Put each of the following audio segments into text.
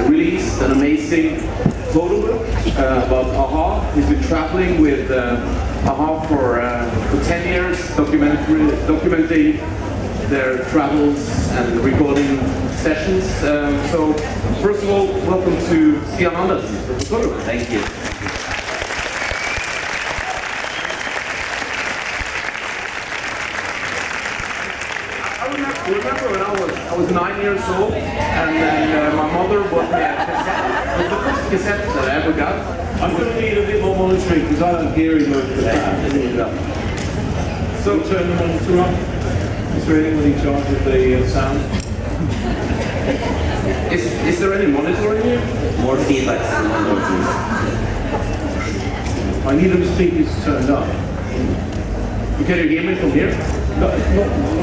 released an amazing photo book about AHA. He's been traveling with AHA for 10 years, documenting their travels and recording sessions. So, first of all, welcome to Stian Andersen, the photographer. Thank you. I remember when I was 9 years old, and then my mother bought me a cassette. It was the first cassette that I ever got. I'm going to need a bit more monitoring because I don't hear him over the back. So turn the monitor on. Is there anyone in charge of the sound? Is there any monitor in here? More feedback than monitors. I need the speakers turned up. Can you hear me from here? Not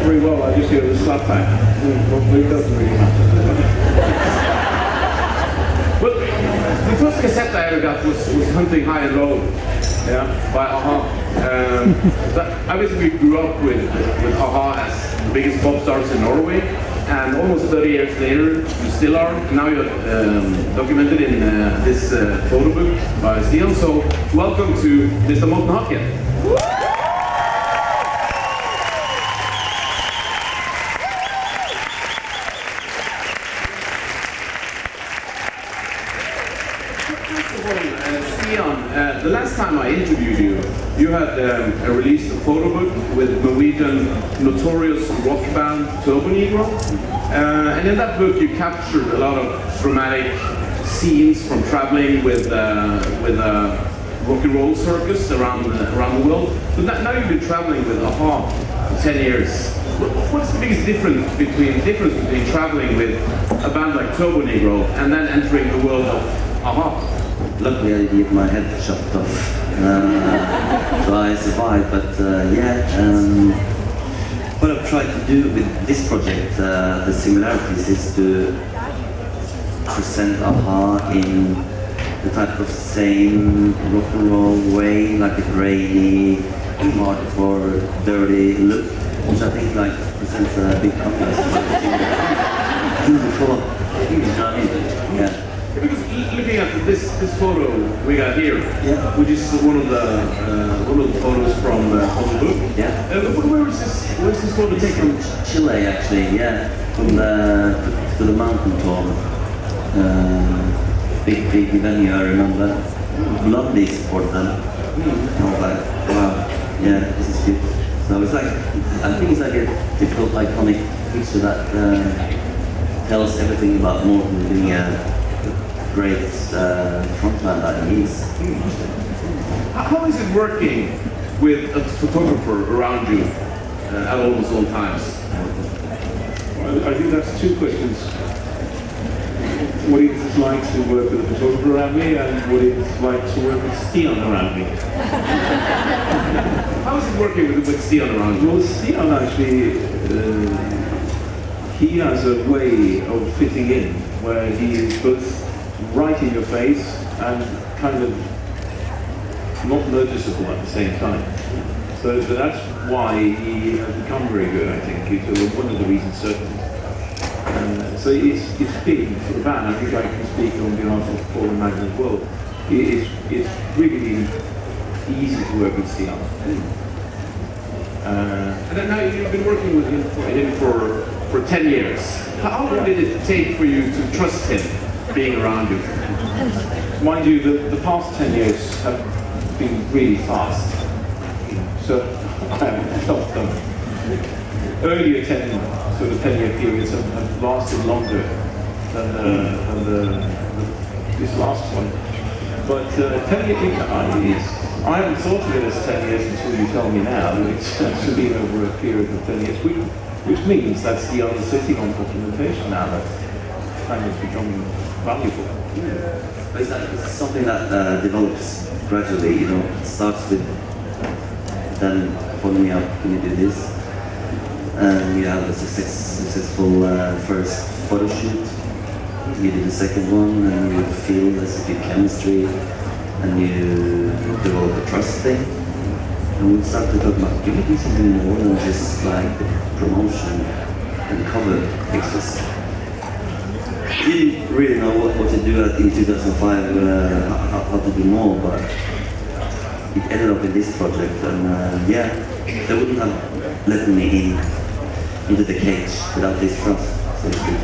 very well, I just hear the slap back. It doesn't really matter. Well, the first cassette I ever got was Hunting High and Low, yeah, by AHA. I basically grew up with AHA as the biggest pop stars in Norway, and almost 30 years later, you still are. Now you're documented in this photo book by Stian, so welcome to Mr. Morten Harket. Stian, the last time I interviewed you, you had released a photo book with Norwegian notorious rock band photobook, and in that book you captured a lot of dramatic scenes from traveling with rock and roll circus around the world. But now you've been traveling with AHA for 10 years. What's the biggest difference between traveling with a band like Turbo Negro and then entering the world of AHA? Luckily I did my head chopped off, so I survived, but what I've tried to do with this project, the similarities, is to present AHA in the type of same rock and roll way, like a grainy, hardcore, dirty look, which I think like presents a big contrast to what I've seen before. You know what I mean? Yeah. Because looking at this photo we got here, yeah, which is one of the photos from the book. Yeah. Where is this photo taken? From Chile, actually. Yeah, from to the mountain tour. Big venue, I remember. Lovely support them. I was like, wow, yeah, this is good. So it's like, I think it's like a typical iconic picture that tells everything about Morten being a great frontman that he is. How is it working with a photographer around you at almost all times? Well, I think that's two questions. What it's like to work with a photographer around me and what it's like to work with Stian around me. How is it working with Stian around you? Well, Stian actually, he has a way of fitting in where he is both right in your face and kind of not noticeable at the same time. So that's why he has become very good, I think. It's one of the reasons, certainly. So it's big for the band. I think I can speak on behalf of Paul and Magna as well. It's really easy to work with Stian. And then now you've been working with him for 10 years. How long did it take for you to trust him being around you? Mind you, the past 10 years have been really fast. So I haven't felt them. Earlier 10-year periods have lasted longer than this last one. But 10 years, I haven't thought of it as 10 years until you tell me now. It's actually been over a period of 10 years, which means that's the other sitting on documentation now that's kind of becoming valuable. But it's something that develops gradually, you know. It starts with them phoning me up, can you do this? And you have a successful first photo shoot. You do the second one and you feel there's a good chemistry and you develop a trust thing. And we start to talk about, can we do something more than just like promotion and cover pictures? didn't really know what to do in 2005, how to do more, but it ended up in this project, and yeah, they wouldn't have let me into the cage without this trust, so to speak.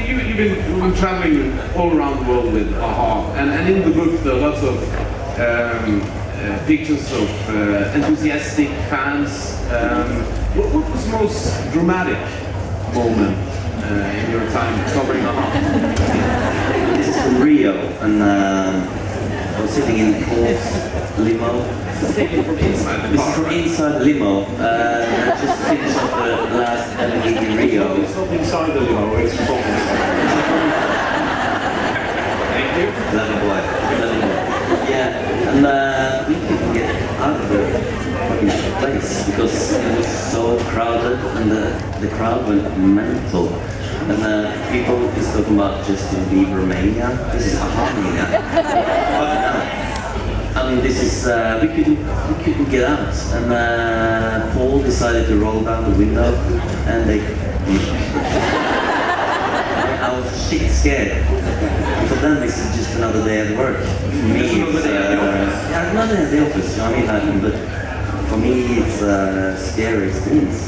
You've been traveling all around the world with AHA, and in the book there are lots of pictures of enthusiastic fans. What was the most dramatic moment in your time covering AHA? This is from Rio, and I was sitting in Paul's limo. This is taken from inside the This car. is from inside the limo. I just finished up the last gig in Rio. It's not inside the limo, it's from inside. Thank you. Clever boy. Yeah, and we couldn't get out of the fucking place because it was so crowded and the crowd went mental. And people is talking about Justin Bieber mania. This is AHA mania. I mean, this is we couldn't get out, and Paul decided to roll down the window, and I was shit scared. And for them, this is just another day at work. For me, Just another day at the office. Yeah, another day at the office. You know what I mean? But for me, it's a scary experience.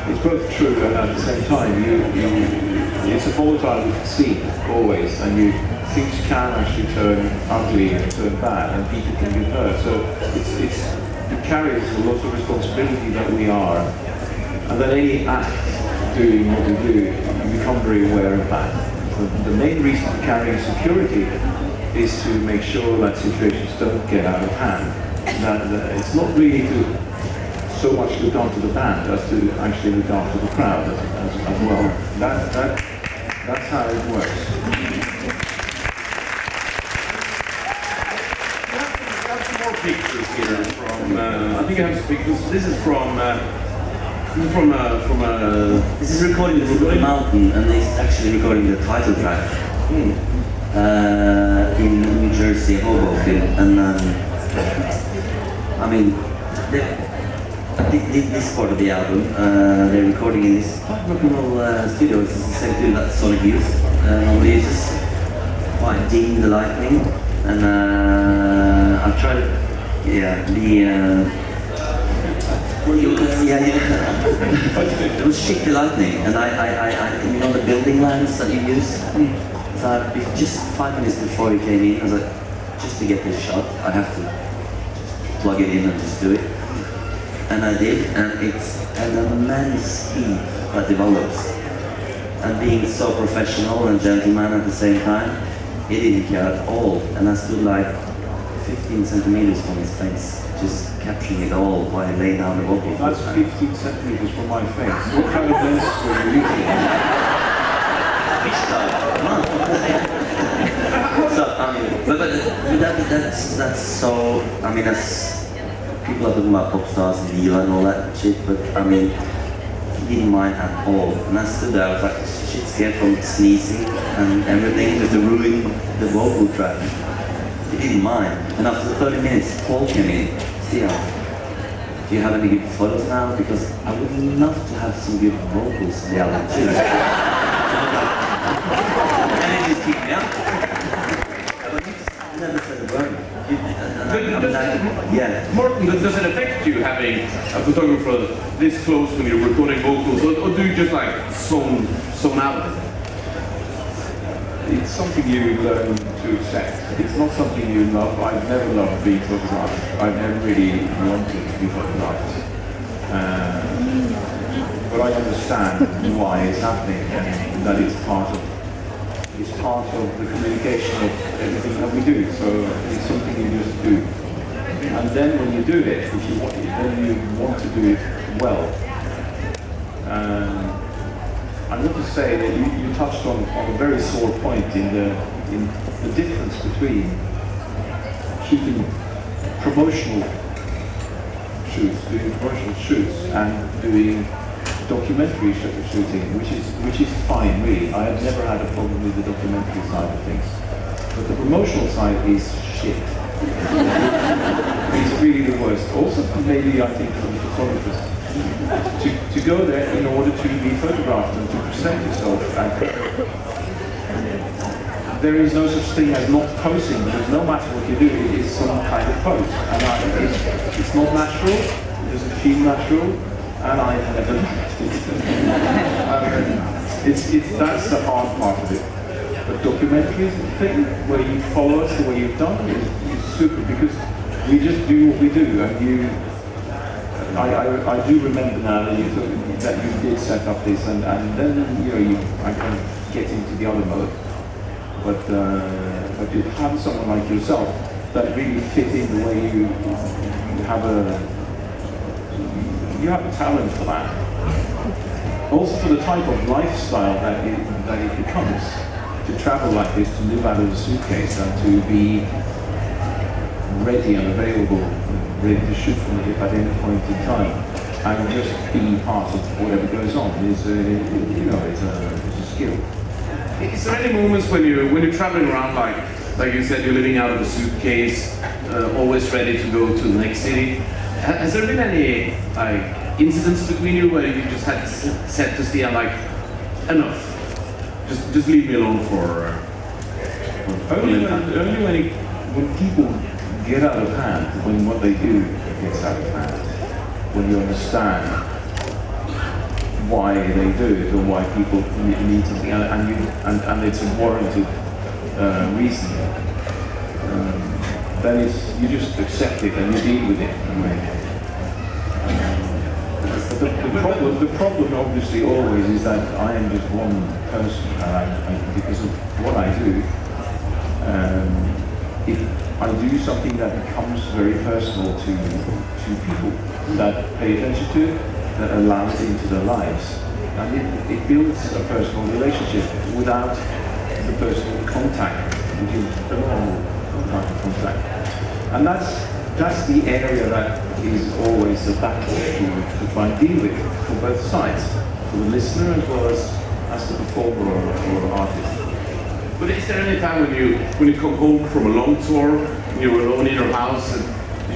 It's both true and at the same time, it's a volatile scene always, and things can actually turn ugly and turn bad, and people can get hurt. So it carries a lot of responsibility that we are, and that any act doing what we do, you become very aware of that. So the main reason for carrying security is to make sure that situations don't get out of hand. That it's not really to so much look after the band as to actually look after the crowd as well. That's how it works. I have some more pictures here from. I think I have some pictures. This is from. This is recording the foot of the mountain, and it's actually recording the title track in New Jersey, Hoboken, and I mean, this part of the album, they're recording in this quite rock and roll studio. It's the same thing that Sonic Youth normally uses. Quite dim the lighting, and I've tried to, it was shit the lightning, and I you know the building lamps that you use. So just 5 minutes before he came in, I was like, just to get this shot, I have to just plug it in and just do it. And I did, and it's an immense heat that develops. And being so professional and gentleman at the same time, he didn't care at all. And I stood like 15 centimeters from his face, just capturing it all while he lay down the vocal. That's 15 centimeters from my face. What kind of lens were you using? So, but that's so. I mean, that's people are talking about pop stars and diva and all that shit. But I mean, he didn't mind at all. And I stood there, I was like, shit scared from sneezing and everything, just to ruin the vocal track. He didn't mind. And after 30 minutes, Paul came in. Stian, do you have any good photos now? Because I would love to have some good vocals on the album too. And he just kicked me out. But he just never said a word. Yeah. Morten, does it affect you having a photographer this close when you're recording vocals, or do you just like zone out? It's something you learn to accept. It's not something you love. I've never loved being photographed. I've never really wanted to be photographed. But I understand why it's happening, and that it's part of the communication of everything that we do. So it's something you just do. And then when you do it, if you want, then you want to do it well. I want to say that you touched on a very sore point in the difference between shooting promotional shoots, and doing documentary shooting, which is fine, really. I have never had a problem with the documentary side of things, but the promotional side is shit. It's really the worst. Also, maybe I think for the photographers, to go there in order to be photographed and to present yourself. And there is no such thing as not posing, because no matter what you do, it is some kind of pose. And it's not natural, it doesn't feel natural, and I never liked it. That's the hard part of it. But documentary thing, where you follow us the way you've done, is super, because we just do what we do, and I do remember now that you did set up this, and then I kind of get into the other mode. But you have someone like yourself that really fit in the way you have a talent for that. Also for the type of lifestyle that it becomes, to travel like this, to live out of a suitcase, and to be ready and available, ready to shoot from the hip at any point in time, and just be part of whatever goes on is it's a skill. Is there any moments when you're traveling around, like you said, you're living out of a suitcase, always ready to go to the next city? Has there been any incidents between you where you just had said to Stian enough, just leave me alone for only when people get out of hand, when what they do gets out of hand, when you understand why they do it or why people need something, and it's a warranted reason, then you just accept it and you deal with it. But the problem obviously always is that I am just one person, and because of what I do, if I do something that becomes very personal to people that pay attention to it, that allows it into their lives, and it builds a personal relationship without the personal contact, which is the normal contact. And that's the area that is always a battle to try and deal with for both sides, for the listener as well as the performer or artist. But is there any time when you come home from a long tour, you're alone in your house, and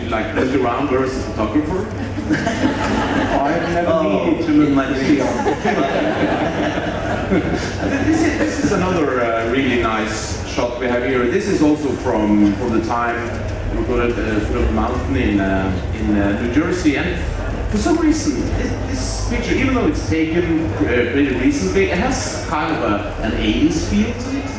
you look around, where is the photographer? I've never needed to look my this This is another really nice shot we have here. This is also from the time we got at the foot of the mountain in New Jersey, and for some reason this picture, even though it's taken pretty recently, it has kind of an 80s feel to it.